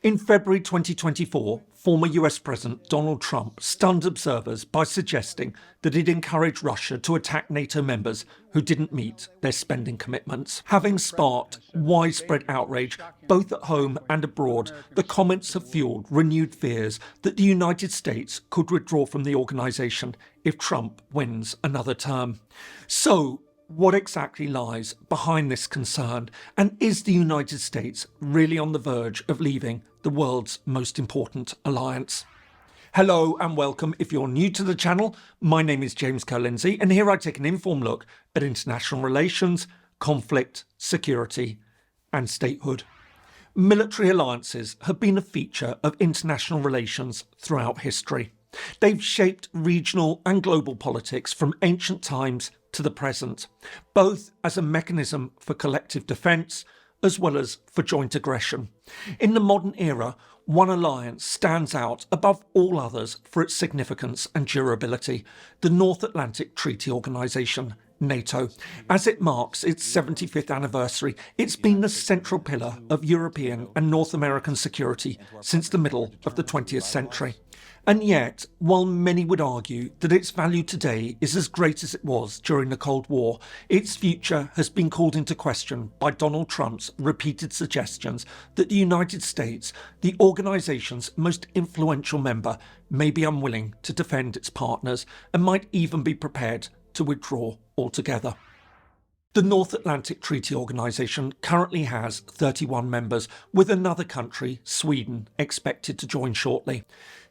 In February 2024, former US President Donald Trump stunned observers by suggesting that he'd encourage Russia to attack NATO members who didn't meet their spending commitments. Having sparked widespread outrage both at home and abroad, the comments have fueled renewed fears that the United States could withdraw from the organisation if Trump wins another term. So, what exactly lies behind this concern, and is the United States really on the verge of leaving the world's most important alliance? Hello and welcome. If you're new to the channel, my name is James Ker-Lindsay, and here I take an informed look at international relations, conflict, security and statehood. Military alliances have been a feature of international relations throughout history. They've shaped regional and global politics from ancient times to the present, both as a mechanism for collective defence as well as for joint aggression. In the modern era, one alliance stands out above all others for its significance and durability: the North Atlantic Treaty Organisation, NATO. As it marks its 75th anniversary, it's been the central pillar of European and North American security since the middle of the 20th century. And yet, while many would argue that its value today is as great as it was during the Cold War, its future has been called into question by Donald Trump's repeated suggestions that the United States, the organisation's most influential member, may be unwilling to defend its partners and might even be prepared to withdraw altogether. The North Atlantic Treaty Organisation currently has 31 members, with another country, Sweden, expected to join shortly.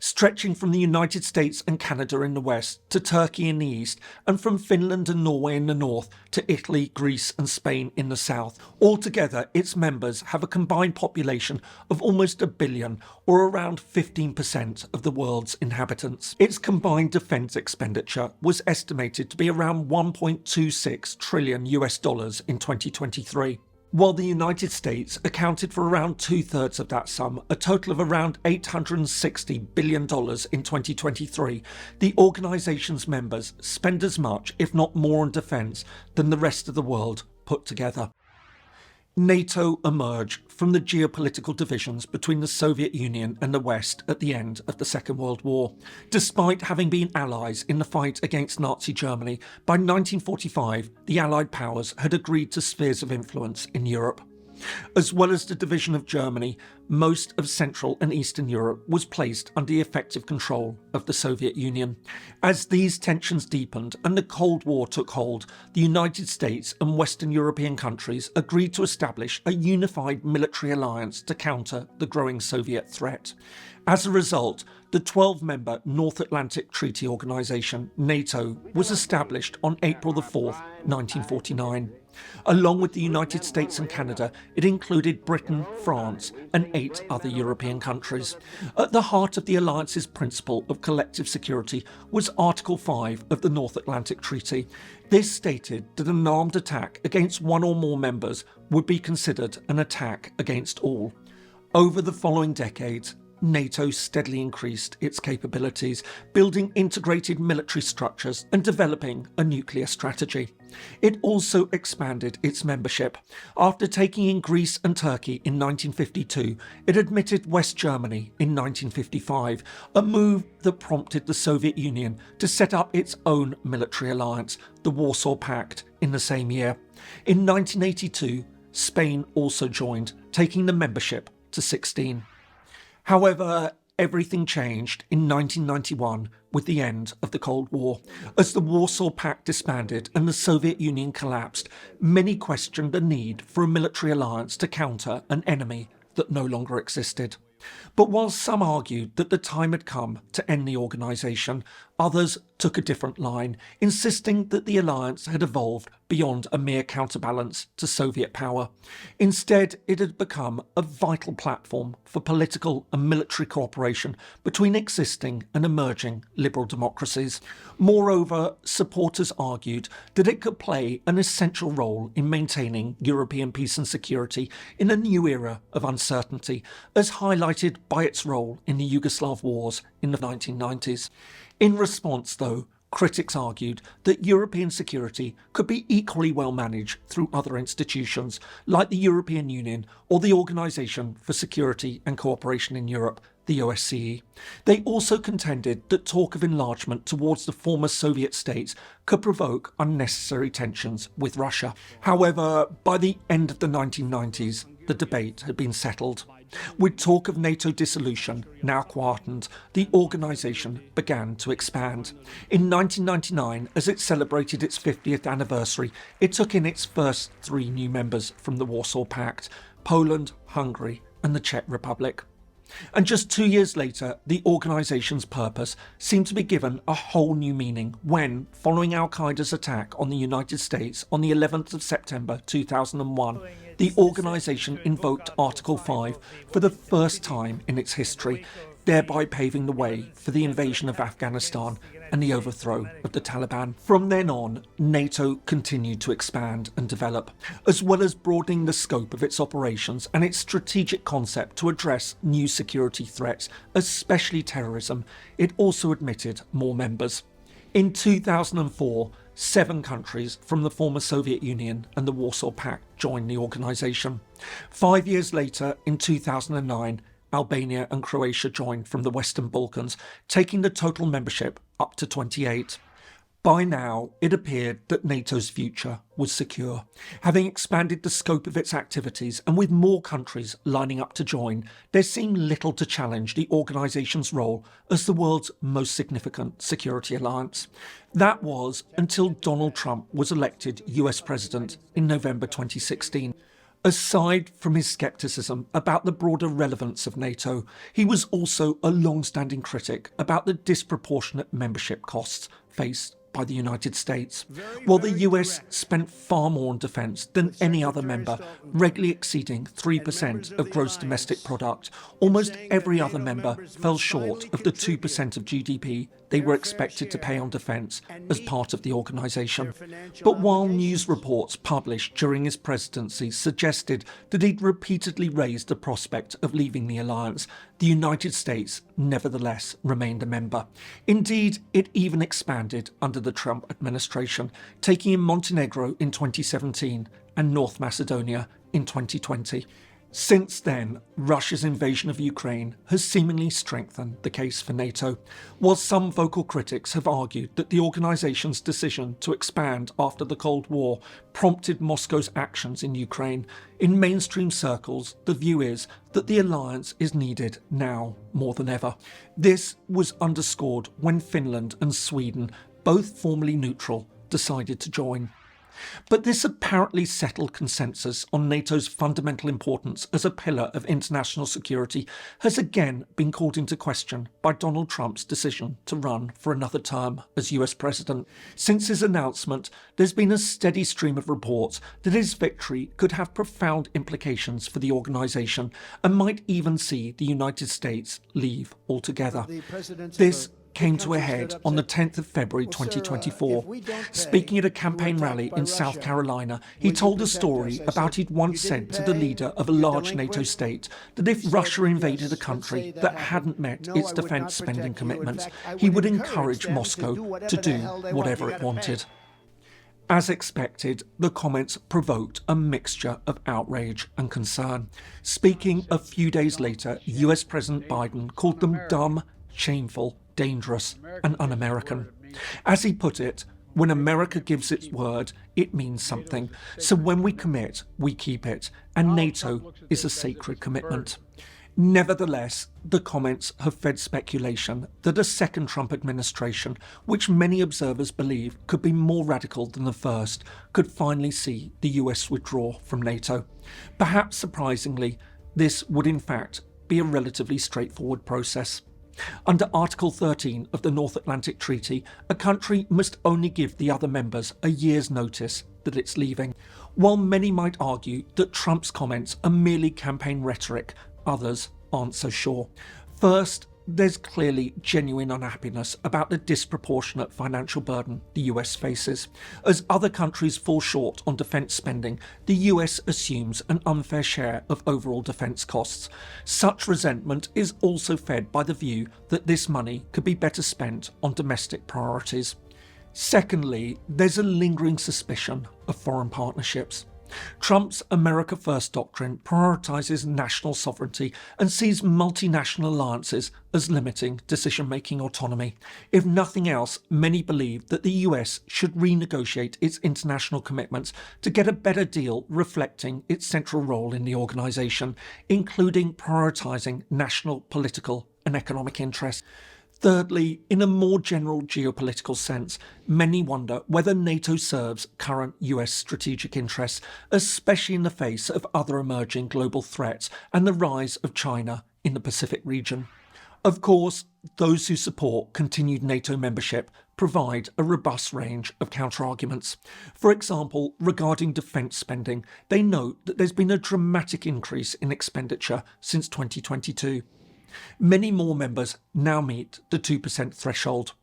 Stretching from the United States and Canada in the west to Turkey in the east, and from Finland and Norway in the north to Italy, Greece and Spain in the south. Altogether, its members have a combined population of almost 1 billion, or around 15% of the world's inhabitants. Its combined defence expenditure was estimated to be around $1.26 trillion in 2023. While the United States accounted for around 2/3 of that sum, a total of around $860 billion in 2023, the organisation's members spend as much, if not more, on defence than the rest of the world put together. NATO emerged from the geopolitical divisions between the Soviet Union and the West at the end of the Second World War. Despite having been allies in the fight against Nazi Germany, by 1945 the Allied powers had agreed to spheres of influence in Europe. As well as the division of Germany, most of Central and Eastern Europe was placed under the effective control of the Soviet Union. As these tensions deepened and the Cold War took hold, the United States and Western European countries agreed to establish a unified military alliance to counter the growing Soviet threat. As a result, the 12-member North Atlantic Treaty Organisation, NATO, was established on April 4th, 1949. Along with the United States and Canada, it included Britain, France and 8 other European countries. At the heart of the alliance's principle of collective security was Article 5 of the North Atlantic Treaty. This stated that an armed attack against one or more members would be considered an attack against all. Over the following decades, NATO steadily increased its capabilities, building integrated military structures and developing a nuclear strategy. It also expanded its membership. After taking in Greece and Turkey in 1952, it admitted West Germany in 1955, a move that prompted the Soviet Union to set up its own military alliance, the Warsaw Pact, in the same year. In 1982, Spain also joined, taking the membership to 16. However, everything changed in 1991 with the end of the Cold War. As the Warsaw Pact disbanded and the Soviet Union collapsed, many questioned the need for a military alliance to counter an enemy that no longer existed. But while some argued that the time had come to end the organisation, others took a different line, insisting that the alliance had evolved beyond a mere counterbalance to Soviet power. Instead, it had become a vital platform for political and military cooperation between existing and emerging liberal democracies. Moreover, supporters argued that it could play an essential role in maintaining European peace and security in a new era of uncertainty, as highlighted by its role in the Yugoslav wars in the 1990s. In response, though, critics argued that European security could be equally well managed through other institutions like the European Union or the Organisation for Security and Cooperation in Europe, the OSCE. They also contended that talk of enlargement towards the former Soviet states could provoke unnecessary tensions with Russia. However, by the end of the 1990s, the debate had been settled. With talk of NATO dissolution now quietened, the organisation began to expand. In 1999, as it celebrated its 50th anniversary, it took in its first 3 new members from the Warsaw Pact: Poland, Hungary and the Czech Republic. And just 2 years later, the organisation's purpose seemed to be given a whole new meaning when, following Al-Qaeda's attack on the United States on the 11th of September 2001, the organisation invoked Article 5 for the first time in its history, thereby paving the way for the invasion of Afghanistan and the overthrow of the Taliban. From then on, NATO continued to expand and develop, as well as broadening the scope of its operations and its strategic concept to address new security threats, especially terrorism. It also admitted more members. In 2004, 7 countries from the former Soviet Union and the Warsaw Pact joined the organisation. 5 years later, in 2009, Albania and Croatia joined from the Western Balkans, taking the total membership up to 28. By now, it appeared that NATO's future was secure. Having expanded the scope of its activities and with more countries lining up to join, there seemed little to challenge the organisation's role as the world's most significant security alliance. That was until Donald Trump was elected US President in November 2016. Aside from his scepticism about the broader relevance of NATO, he was also a long-standing critic about the disproportionate membership costs faced by the United States. While the US spent far more on defence than any other member, regularly exceeding 3% of gross domestic product, almost every other member fell short of the 2% of GDP they were expected to pay on defence as part of the organisation. But while news reports published during his presidency suggested that he'd repeatedly raised the prospect of leaving the alliance, the United States nevertheless remained a member. Indeed, it even expanded under the Trump administration, taking in Montenegro in 2017 and North Macedonia in 2020. Since then, Russia's invasion of Ukraine has seemingly strengthened the case for NATO, while some vocal critics have argued that the organisation's decision to expand after the Cold War prompted Moscow's actions in Ukraine. In mainstream circles, the view is that the alliance is needed now more than ever. This was underscored when Finland and Sweden, both formerly neutral, decided to join. But this apparently settled consensus on NATO's fundamental importance as a pillar of international security has again been called into question by Donald Trump's decision to run for another term as US President. Since his announcement, there's been a steady stream of reports that his victory could have profound implications for the organisation and might even see the United States leave altogether. This came to a head on the 10th of February 2024. Speaking at a campaign rally in South Carolina, he told a story about he'd once said to the leader of a large NATO state that if Russia invaded a country that hadn't met its defence spending commitments, he would encourage Moscow to do whatever it wanted. As expected, the comments provoked a mixture of outrage and concern. Speaking a few days later, US President Biden called them dumb, shameful, dangerous and un-American. As he put it, when America gives its word, it means something. So when we commit, we keep it. And NATO is a sacred commitment. Nevertheless, the comments have fed speculation that a second Trump administration, which many observers believe could be more radical than the first, could finally see the US withdraw from NATO. Perhaps surprisingly, this would in fact be a relatively straightforward process. Under Article 13 of the North Atlantic Treaty, a country must only give the other members a year's notice that it's leaving. While many might argue that Trump's comments are merely campaign rhetoric, others aren't so sure. First, there's clearly genuine unhappiness about the disproportionate financial burden the US faces. As other countries fall short on defence spending, the US assumes an unfair share of overall defence costs. Such resentment is also fed by the view that this money could be better spent on domestic priorities. Secondly, there's a lingering suspicion of foreign partnerships. Trump's America First doctrine prioritises national sovereignty and sees multinational alliances as limiting decision-making autonomy. If nothing else, many believe that the US should renegotiate its international commitments to get a better deal reflecting its central role in the organisation, including prioritising national political and economic interests. Thirdly, in a more general geopolitical sense, many wonder whether NATO serves current US strategic interests, especially in the face of other emerging global threats and the rise of China in the Pacific region. Of course, those who support continued NATO membership provide a robust range of counter-arguments. For example, regarding defence spending, they note that there's been a dramatic increase in expenditure since 2022. Many more members now meet the 2% threshold.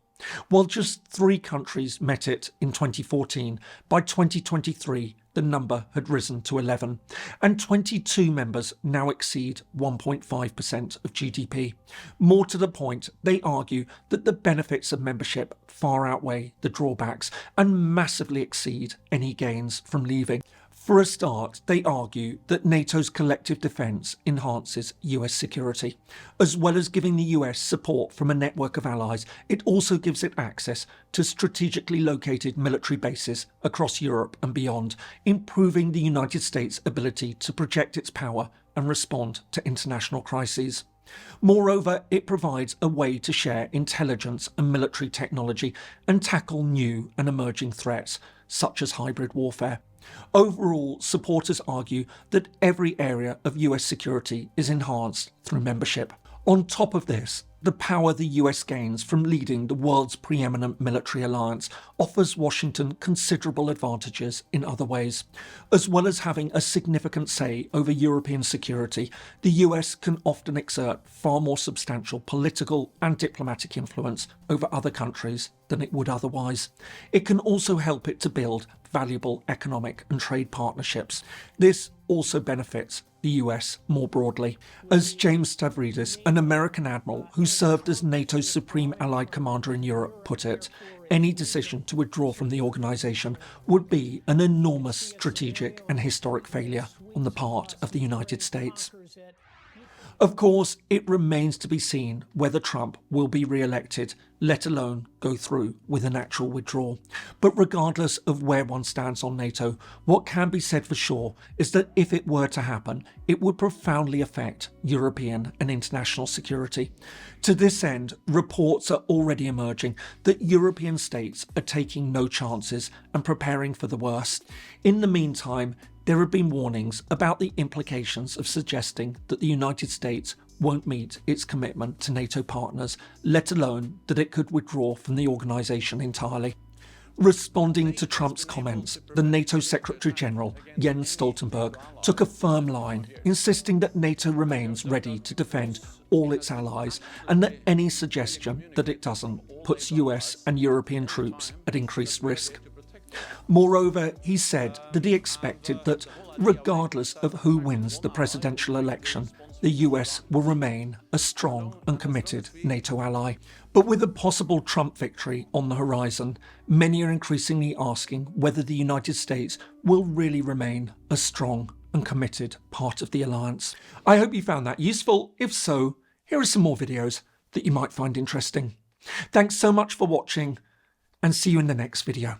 While just 3 countries met it in 2014, by 2023 the number had risen to 11, and 22 members now exceed 1.5% of GDP. More to the point, they argue that the benefits of membership far outweigh the drawbacks and massively exceed any gains from leaving. For a start, they argue that NATO's collective defence enhances US security. As well as giving the US support from a network of allies, it also gives it access to strategically located military bases across Europe and beyond, improving the United States' ability to project its power and respond to international crises. Moreover, it provides a way to share intelligence and military technology and tackle new and emerging threats, such as hybrid warfare. Overall, supporters argue that every area of US security is enhanced through membership. On top of this, the power the US gains from leading the world's preeminent military alliance offers Washington considerable advantages in other ways. As well as having a significant say over European security, the US can often exert far more substantial political and diplomatic influence over other countries than it would otherwise. It can also help it to build valuable economic and trade partnerships. This also benefits the US more broadly. As James Stavridis, an American admiral who served as NATO's Supreme Allied Commander in Europe, put it, any decision to withdraw from the organisation would be an enormous strategic and historic failure on the part of the United States. Of course, it remains to be seen whether Trump will be re-elected, let alone go through with an actual withdrawal. But regardless of where one stands on NATO, what can be said for sure is that if it were to happen, it would profoundly affect European and international security. To this end, reports are already emerging that European states are taking no chances and preparing for the worst. In the meantime, there have been warnings about the implications of suggesting that the United States won't meet its commitment to NATO partners, let alone that it could withdraw from the organisation entirely. Responding to Trump's comments, the NATO Secretary-General, Jens Stoltenberg, took a firm line, insisting that NATO remains ready to defend all its allies and that any suggestion that it doesn't puts US and European troops at increased risk. Moreover, he said that he expected that, regardless of who wins the presidential election, the US will remain a strong and committed NATO ally. But with a possible Trump victory on the horizon, many are increasingly asking whether the United States will really remain a strong and committed part of the alliance. I hope you found that useful. If so, here are some more videos that you might find interesting. Thanks so much for watching, and see you in the next video.